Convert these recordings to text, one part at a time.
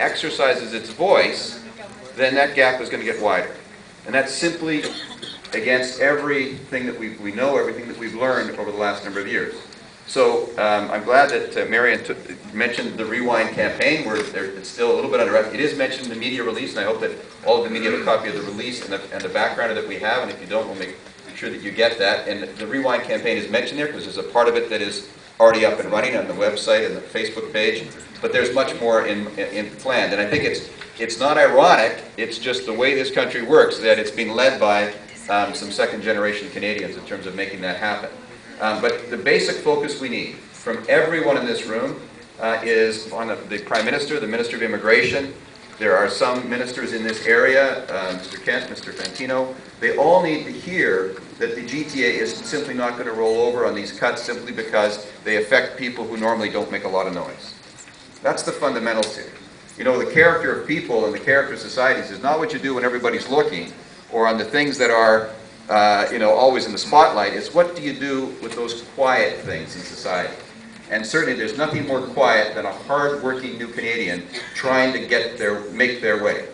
exercises its voice, then that gap is going to get wider. And that's simply against everything that we know, everything that we've learned over the last number of years. So I'm glad that Marion mentioned the Rewind campaign, where it's still a little bit under wraps. It is mentioned in the media release, and I hope that all of the media have a copy of the release and the background that we have, and if you don't, we'll make sure that you get that. And the Rewind campaign is mentioned there because there's a part of it that is already up and running on the website and the Facebook page, but there's much more in planned. And I think it's not ironic, it's just the way this country works, that it's being led by some second-generation Canadians in terms of making that happen. But the basic focus we need from everyone in this room is on the Prime Minister, the Minister of Immigration. There are some ministers in this area, Mr. Kent, Mr. Fantino. They all need to hear that the GTA is simply not going to roll over on these cuts simply because they affect people who normally don't make a lot of noise. That's the fundamentals here. You know, the character of people and the character of societies is not what you do when everybody's looking or on the things that are always in the spotlight. It's what do you do with those quiet things in society. And certainly there's nothing more quiet than a hard-working new Canadian trying to make their way.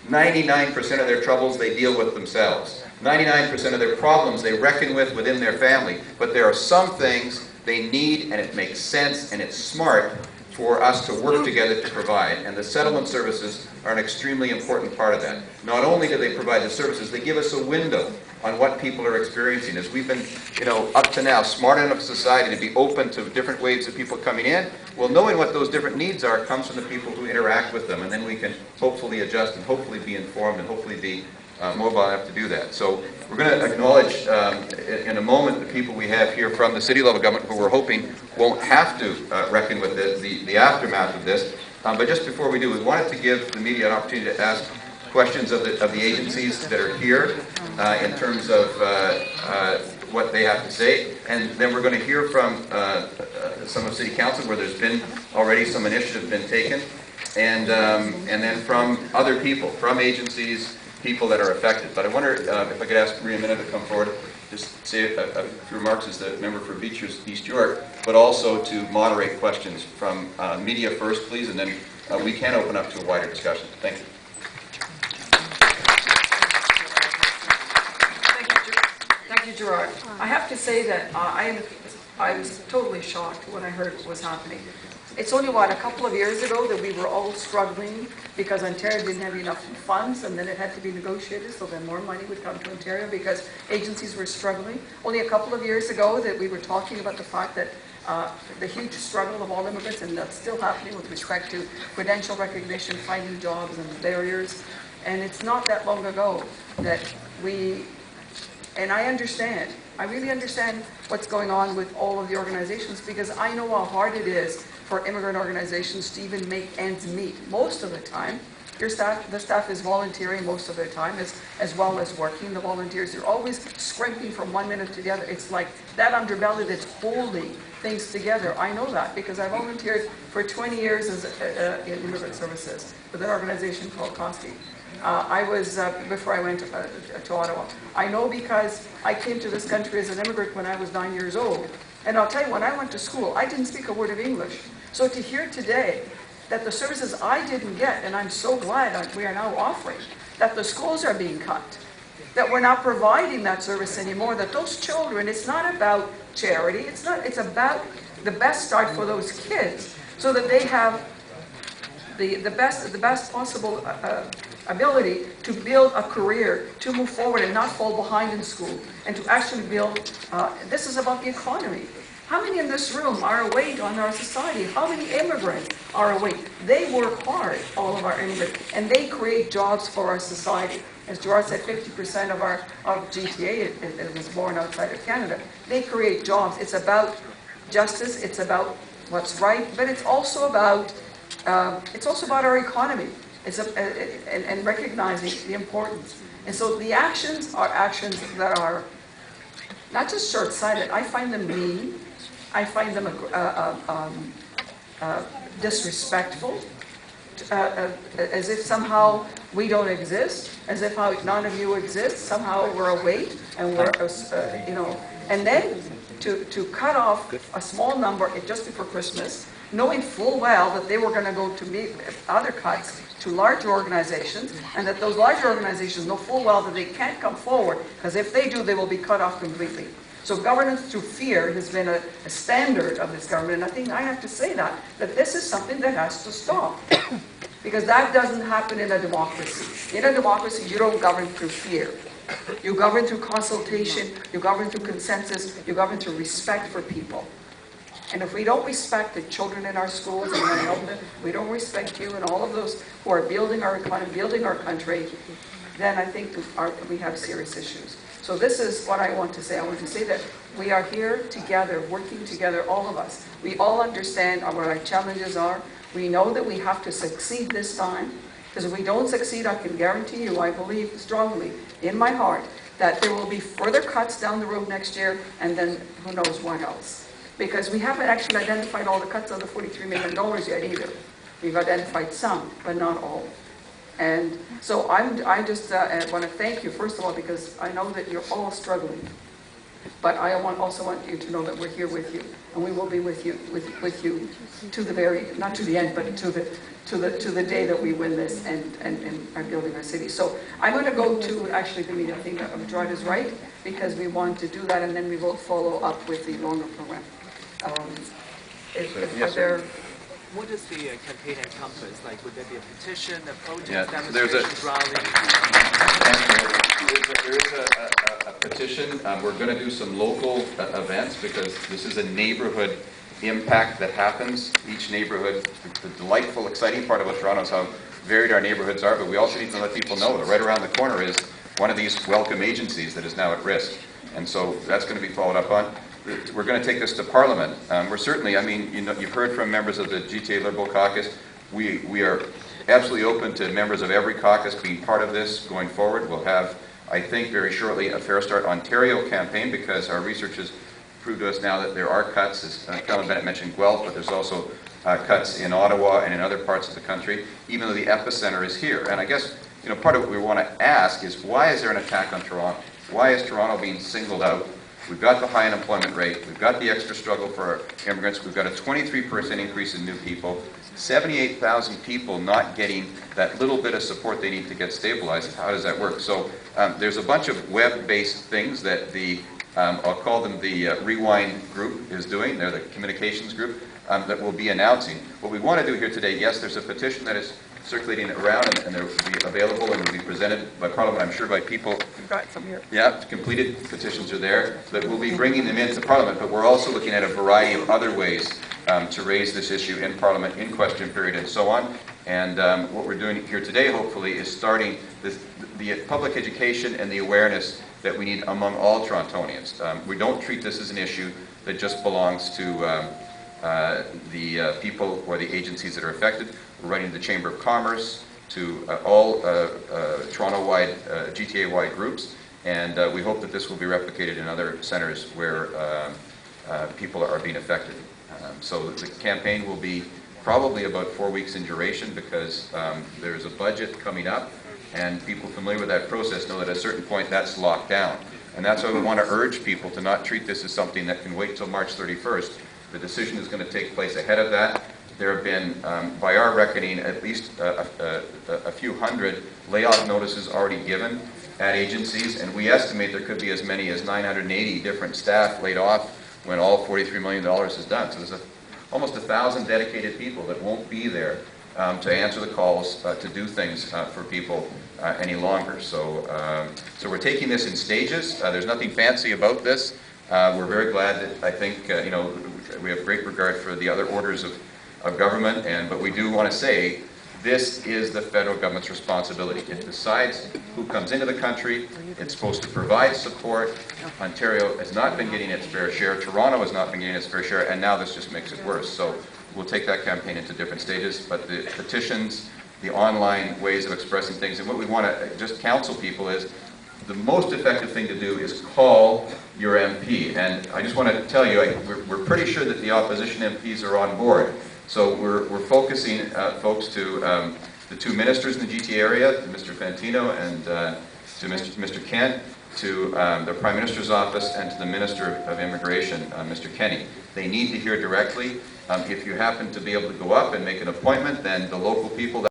99% of their troubles they deal with themselves. 99% of their problems they reckon with within their family. But there are some things they need, and it makes sense, and it's smart for us to work together to provide. And the settlement services are an extremely important part of that. Not only do they provide the services, they give us a window on what people are experiencing. As we've been, up to now, smart enough society to be open to different waves of people coming in, well, knowing what those different needs are comes from the people who interact with them, and then we can hopefully adjust and hopefully be informed and hopefully be mobile enough to do that. So we're going to acknowledge in a moment the people we have here from the city level government who we're hoping won't have to reckon with the aftermath of this. But just before we do, we wanted to give the media an opportunity to ask questions of the agencies that are here in terms of what they have to say. And then we're going to hear from some of City Council where there's been already some initiative been taken. And then from other people, from agencies, people that are affected. But I wonder if I could ask Maria Minna to come forward, just say a few remarks as the member for Beaches East York, but also to moderate questions from media first, please, and then we can open up to a wider discussion. Thank you. Thank you, Gerard. I have to say that I was totally shocked when I heard what was happening. It's only, a couple of years ago that we were all struggling because Ontario didn't have enough funds, and then it had to be negotiated so then more money would come to Ontario because agencies were struggling. Only a couple of years ago that we were talking about the fact that the huge struggle of all immigrants, and that's still happening with respect to credential recognition, finding jobs and barriers. And it's not that long ago that and I understand, I really understand what's going on with all of the organizations because I know how hard it is for immigrant organizations to even make ends meet. Most of the time, the staff is volunteering most of their time as well as working. The volunteers are always scraping from one minute to the other. It's like that underbelly that's holding things together. I know that because I volunteered for 20 years in immigrant services with an organization called COSTI. I was, before I went to Ottawa. I know because I came to this country as an immigrant when I was 9 years old. And I'll tell you, when I went to school, I didn't speak a word of English. So to hear today that the services I didn't get, and I'm so glad that we are now offering, that the schools are being cut, that we're not providing that service anymore, that those children, it's not about charity, it's about the best start for those kids so that they have the best possible ability to build a career, to move forward and not fall behind in school, and to actually build, this is about the economy. How many in this room are awake on our society? How many immigrants are awake? They work hard, all of our immigrants, and they create jobs for our society. As Gerard said, 50% of GTA is born outside of Canada. They create jobs. It's about justice, it's about what's right, but it's also about our economy. And recognizing the importance. And so the actions are actions that are not just short-sighted. I find them mean. I find them disrespectful, as if somehow we don't exist, as if none of you exist. Somehow we're awake and we're, and then to cut off a small number just before Christmas knowing full well that they were going to go to meet other cuts to larger organizations, and that those larger organizations know full well that they can't come forward, because if they do, they will be cut off completely. So governance through fear has been a standard of this government, and I think I have to say that this is something that has to stop. Because that doesn't happen in a democracy. In a democracy, you don't govern through fear. You govern through consultation, you govern through consensus, you govern through respect for people. And if we don't respect the children in our schools, and I hope that we don't respect you and all of those who are building our economy, building our country, then I think we have serious issues. So this is what I want to say. I want to say that we are here together, working together, all of us. We all understand what our challenges are. We know that we have to succeed this time, because if we don't succeed, I can guarantee you, I believe strongly in my heart, that there will be further cuts down the road next year, and then who knows what else. Because we haven't actually identified all the cuts of the $43 million yet either. We've identified some, but not all. And so I just want to thank you, first of all, because I know that you're all struggling. But I also want you to know that we're here with you, and we will be with you to the very, not to the end, but to the day that we win this and are building our city. So I'm going to go to actually the meeting. I think Gerard is right, because we want to do that, and then we will follow up with the longer program. Yes, sir. What does the campaign encompass? Like, would there be a petition, a protest, Yeah, demonstration, rally? There is a petition. We're going to do some local events, because this is a neighborhood impact that happens. Each neighborhood, the delightful, exciting part about Toronto is how varied our neighborhoods are, but we also need to let people know that right around the corner is one of these welcome agencies that is now at risk. And so that's going to be followed up on. We're going to take this to Parliament. We're certainly, I mean, you've heard from members of the GTA Liberal Caucus. We are absolutely open to members of every caucus being part of this going forward. We'll have, I think, very shortly a Fair Start Ontario campaign, because our research has proved to us now that there are cuts, as Kellen Bennett mentioned Guelph, but there's also cuts in Ottawa and in other parts of the country, even though the epicenter is here. And I guess, part of what we want to ask is, why is there an attack on Toronto? Why is Toronto being singled out? We've got the high unemployment rate. We've got the extra struggle for our immigrants. We've got a 23% increase in new people. 78,000 people not getting that little bit of support they need to get stabilized. How does that work? So there's a bunch of web-based things that the, I'll call them the Rewind group is doing. They're the communications group that will be announcing. What we want to do here today, yes, there's a petition that is circulating around, and they'll be available and will be presented by Parliament, I'm sure, by people. We've got some here. Yeah, completed petitions are there, but we'll be bringing them into Parliament, but we're also looking at a variety of other ways to raise this issue in Parliament, in question period, and so on. And what we're doing here today, hopefully, is starting the public education and the awareness that we need among all Torontonians. We don't treat this as an issue that just belongs to the people or the agencies that are affected. We're writing to the Chamber of Commerce, to all Toronto-wide, GTA-wide groups, and we hope that this will be replicated in other centres where people are being affected. So the campaign will be probably about 4 weeks in duration, because there's a budget coming up, and people familiar with that process know that at a certain point that's locked down. And that's why we want to urge people to not treat this as something that can wait till March 31st. The decision is going to take place ahead of that. There have been, by our reckoning, at least a few hundred layoff notices already given at agencies, and we estimate there could be as many as 980 different staff laid off when all $43 million is done. So there's almost 1,000 dedicated people that won't be there to answer the calls, to do things for people any longer. So, so we're taking this in stages. There's nothing fancy about this. We're very glad that, I think, we have great regard for the other orders of government, but we do want to say this is the federal government's responsibility. It decides who comes into the country. It's supposed to provide support. Ontario has not been getting its fair share. Toronto has not been getting its fair share, and now this just makes it worse. So we'll take that campaign into different stages, but the petitions, the online ways of expressing things, and what we want to just counsel people is the most effective thing to do is call your MP. And I just want to tell you, we're pretty sure that the opposition MPs are on board. So we're focusing folks to the two ministers in the GTA area, to Mr. Fantino and to Mr. Kent. to the Prime Minister's office and to the Minister of Immigration, Mr. Kenny. They need to hear directly. If you happen to be able to go up and make an appointment, then the local people